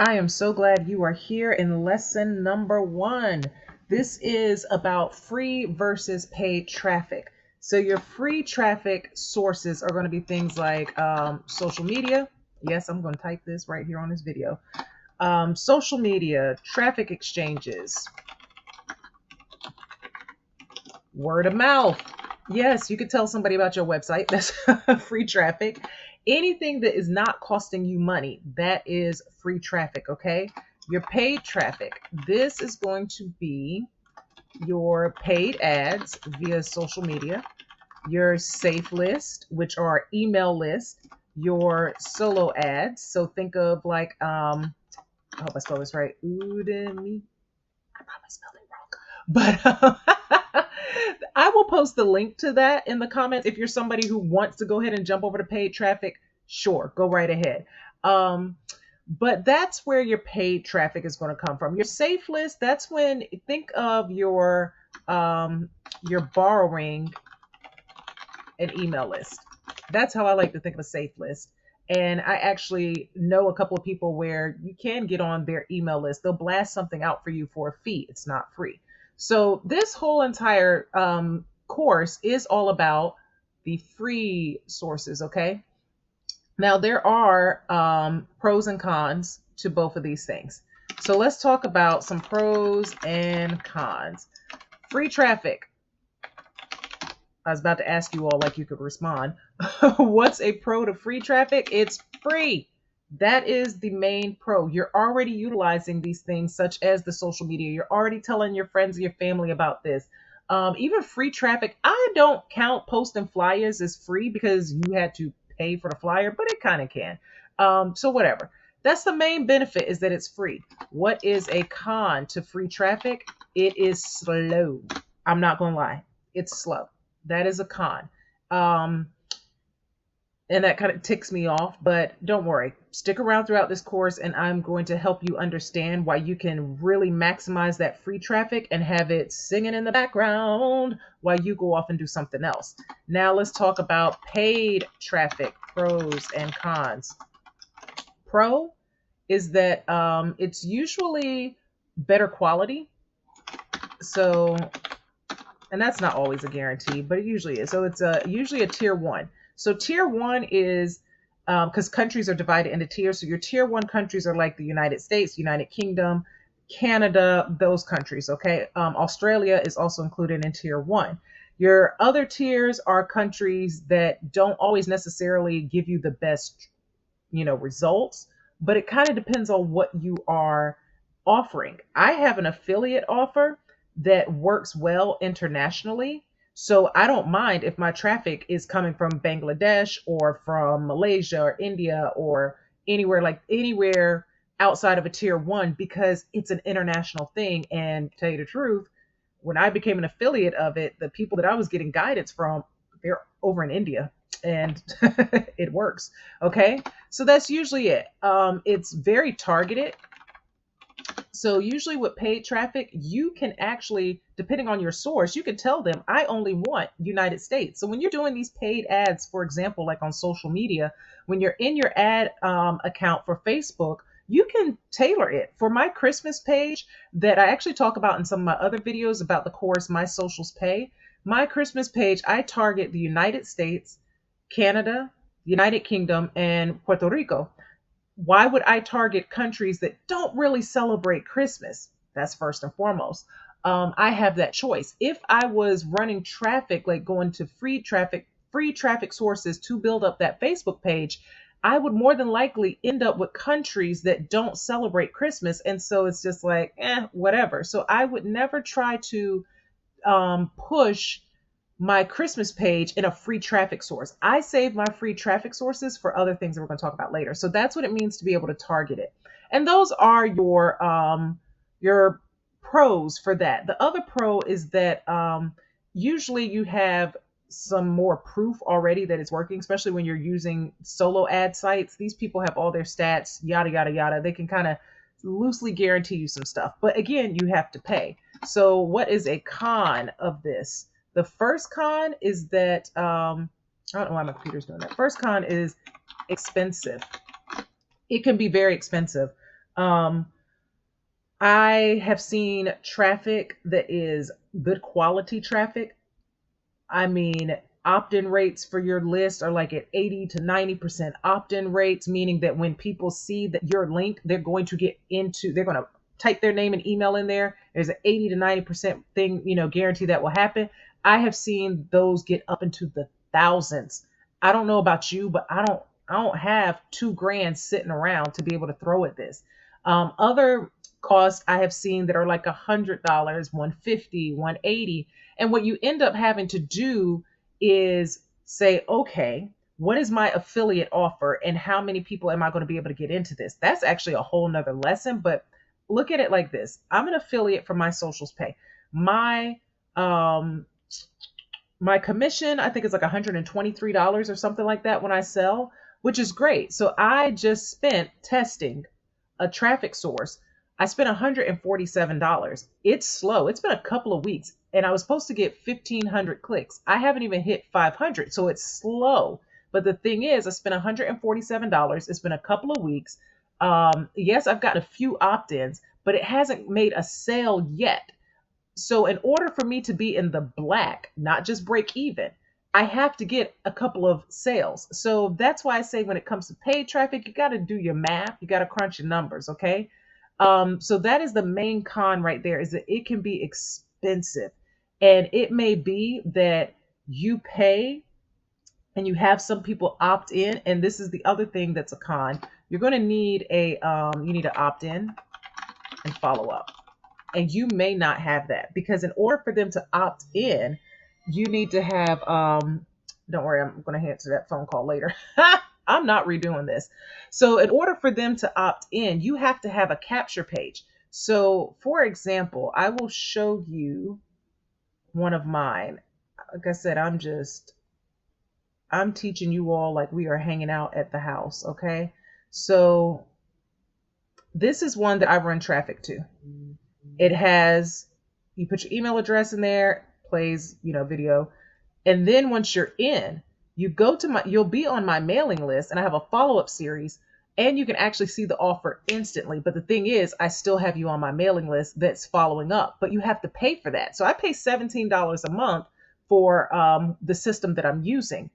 I am so glad you are here in lesson number 1. This is about free versus paid traffic. So your free traffic sources are going to be things like social media. Yes, I'm going to type this right here on this video. Social media, traffic exchanges, word of mouth. Yes, you could tell somebody about your website. That's free traffic. Anything that is not costing you money, that is free traffic, okay? Your paid traffic. This is going to be your paid ads via social media, your safe list, which are email list, your solo ads. So think of like I hope I spell this right. Udemy. I probably spelled it wrong. But I will post the link to that in the comments. If you're somebody who wants to go ahead and jump over to paid traffic, sure, go right ahead. But that's where your paid traffic is going to come from. Your safe list, that's when think of your borrowing an email list. That's how I like to think of a safe list. And I actually know a couple of people where you can get on their email list. They'll blast something out for you for a fee. It's not free. So this whole entire course is all about the free sources. Okay. Now there are pros and cons to both of these things. So let's talk about some pros and cons. Free traffic. I was about to ask you all like you could respond. What's a pro to free traffic? It's free. That is the main pro. You're already utilizing these things such as the social media. You're already telling your friends and your family about this. Even free traffic, I don't count posting flyers as free because you had to pay for the flyer, but it kind of can. So whatever. That's the main benefit is that it's free. What is a con to free traffic? It is slow. I'm not going to lie. It's slow. That is a con. And that kind of ticks me off, but don't worry. Stick around throughout this course and I'm going to help you understand why you can really maximize that free traffic and have it singing in the background while you go off and do something else. Now let's talk about paid traffic, pros and cons. Pro is that it's usually better quality. So and that's not always a guarantee, but it usually is. So it's usually a tier 1. So tier 1 is because countries are divided into tiers. So your tier 1 countries are like the United States, United Kingdom, Canada, those countries. Okay, Australia is also included in tier 1. Your other tiers are countries that don't always necessarily give you the best, results, but it kind of depends on what you are offering. I have an affiliate offer that works well internationally. So I don't mind if my traffic is coming from Bangladesh or from Malaysia or India or anywhere outside of a tier 1 because it's an international thing. And to tell you the truth, when I became an affiliate of it, the people that I was getting guidance from, they're over in India and it works. Okay. So that's usually it. It's very targeted. So usually with paid traffic, you can actually, depending on your source, you can tell them, I only want United States. So when you're doing these paid ads, for example, like on social media, when you're in your ad account for Facebook, you can tailor it. For my Christmas page that I actually talk about in some of my other videos about the course, My Socials Pay, my Christmas page, I target the United States, Canada, United Kingdom, and Puerto Rico. Why would I target countries that don't really celebrate Christmas? That's first and foremost. I have that choice. If I was running traffic, like going to free traffic sources to build up that Facebook page, I would more than likely end up with countries that don't celebrate Christmas. And so it's just like, whatever. So I would never try to push my Christmas page in a free traffic source. I save my free traffic sources for other things that we're going to talk about later. So that's what it means to be able to target it. And those are your pros for that. The other pro is that usually you have some more proof already that it's working, especially when you're using solo ad sites. These people have all their stats, yada, yada, yada. They can kind of loosely guarantee you some stuff. But again, you have to pay. So what is a con of this? The first con is that I don't know why my computer's doing that. First con is expensive. It can be very expensive. Um, I have seen traffic that is good quality traffic. I mean, opt-in rates for your list are like at 80 to 90% opt-in rates, meaning that when people see that your link, they're going to type their name and email in there. There's an 80 to 90% thing, guarantee that will happen. I have seen those get up into the thousands. I don't know about you, but I don't have 2 grand sitting around to be able to throw at this. Other costs I have seen that are like $100, 150, 180, and what you end up having to do is say, okay, what is my affiliate offer and how many people am I going to be able to get into this? That's actually a whole nother lesson, but look at it like this. I'm an affiliate for My Socials Pay. My um my commission, I think, is like $123 or something like that when I sell, which is great. So I just spent testing a traffic source. I spent $147. It's slow. It's been a couple of weeks and I was supposed to get 1,500 clicks. I haven't even hit 500. So it's slow. But the thing is, I spent $147. It's been a couple of weeks. Yes, I've gotten a few opt ins, but it hasn't made a sale yet. So, in order for me to be in the black, not just break even, I have to get a couple of sales. So, that's why I say when it comes to paid traffic, you got to do your math, you got to crunch your numbers, okay? So, that is the main con right there, is that it can be expensive. And it may be that you pay and you have some people opt in. And this is the other thing that's a con. You're going to need you need to opt in and follow up, and you may not have that because in order for them to opt in, you need to have don't worry, I'm going to answer that phone call later. I'm not redoing this. So in order for them to opt in, you have to have a capture page. So for example, I will show you one of mine. Like I said, I'm teaching you all like we are hanging out at the house, okay? So this is one that I run traffic to. It has, you put your email address in there, plays, video. And then once you're in, you'll be on my mailing list and I have a follow-up series and you can actually see the offer instantly. But the thing is, I still have you on my mailing list that's following up, but you have to pay for that. So I pay $17 a month for the system that I'm using.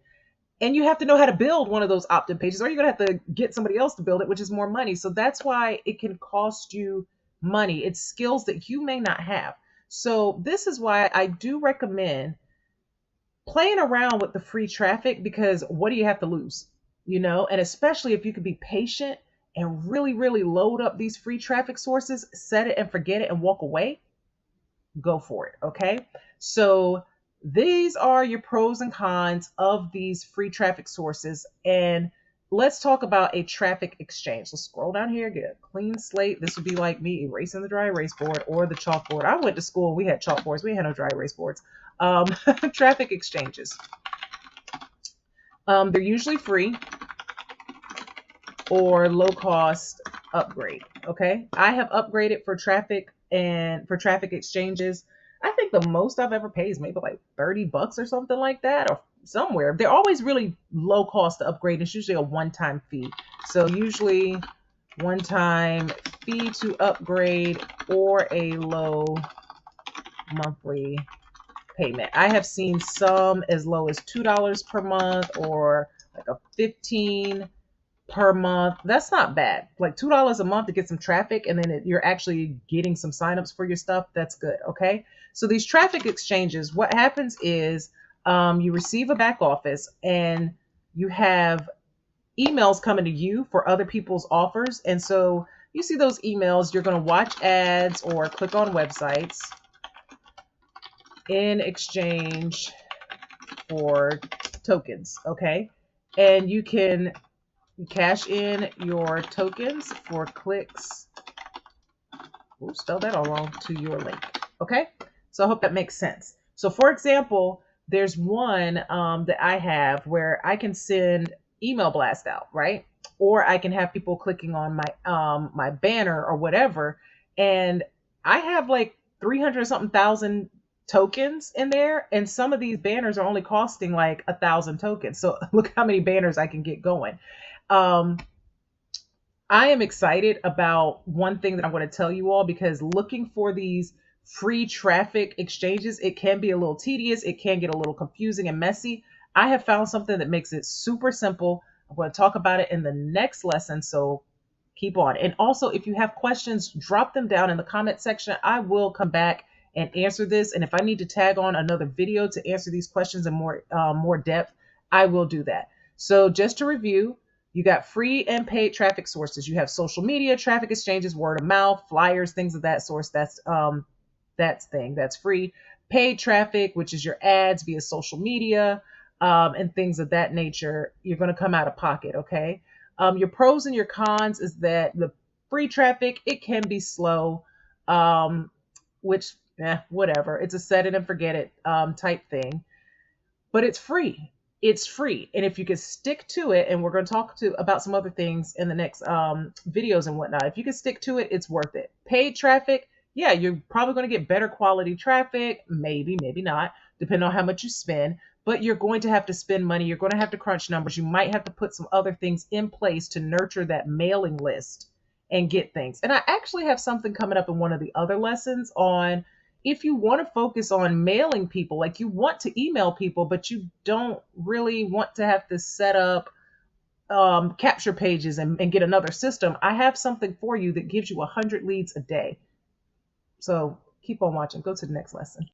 And you have to know how to build one of those opt-in pages, or you're going to have to get somebody else to build it, which is more money. So that's why it can cost you money. It's skills that you may not have. So this is why I do recommend playing around with the free traffic, because what do you have to lose? And especially if you could be patient and really, really load up these free traffic sources, set it and forget it and walk away, go for it. Okay. So these are your pros and cons of these free traffic sources. And let's talk about a traffic exchange. Let's scroll down here, get a clean slate. This would be like me erasing the dry erase board or the chalkboard. I went to school and we had chalkboards. We had no dry erase boards. Traffic exchanges. They're usually free or low cost upgrade. Okay. I have upgraded for traffic exchanges. I think the most I've ever paid is maybe like $30 or something like that, or somewhere. They're always really low cost to upgrade. It's usually a one-time fee. So usually one-time fee to upgrade or a low monthly payment. I have seen some as low as $2 per month or like a 15 per month. That's not bad. Like $2 a month to get some traffic, and then you're actually getting some signups for your stuff. That's good. Okay. So these traffic exchanges, what happens is you receive a back office and you have emails coming to you for other people's offers. And so you see those emails, you're going to watch ads or click on websites in exchange for tokens. Okay. And you can cash in your tokens for clicks. Ooh, spell that all wrong, to your link. Okay. So I hope that makes sense. So for example, there's one that I have where I can send email blast out, right? Or I can have people clicking on my banner or whatever. And I have like 300 something thousand tokens in there. And some of these banners are only costing like 1,000 tokens. So look how many banners I can get going. Um, I am excited about one thing that I want to tell you all, because looking for these free traffic exchanges, it can be a little tedious. It can get a little confusing and messy. I have found something that makes it super simple. I'm going to talk about it in the next lesson. So keep on. And also, if you have questions, drop them down in the comment section. I will come back and answer this. And if I need to tag on another video to answer these questions in more depth, I will do that. So just to review, you got free and paid traffic sources. You have social media, traffic exchanges, word of mouth, flyers, things of that source. That's free. Paid traffic, which is your ads via social media, and things of that nature. You're going to come out of pocket. Okay. Your pros and your cons is that the free traffic, it can be slow, which whatever. It's a set it and forget it type thing, but it's free. It's free. And if you can stick to it, and we're going to talk about some other things in the next videos and whatnot, if you can stick to it, it's worth it. Paid traffic, yeah, you're probably going to get better quality traffic, maybe, maybe not, depending on how much you spend. But you're going to have to spend money. You're going to have to crunch numbers. You might have to put some other things in place to nurture that mailing list and get things. And I actually have something coming up in one of the other lessons on, if you want to focus on mailing people, like you want to email people, but you don't really want to have to set up capture pages and get another system, I have something for you that gives you 100 leads a day. So keep on watching. Go to the next lesson.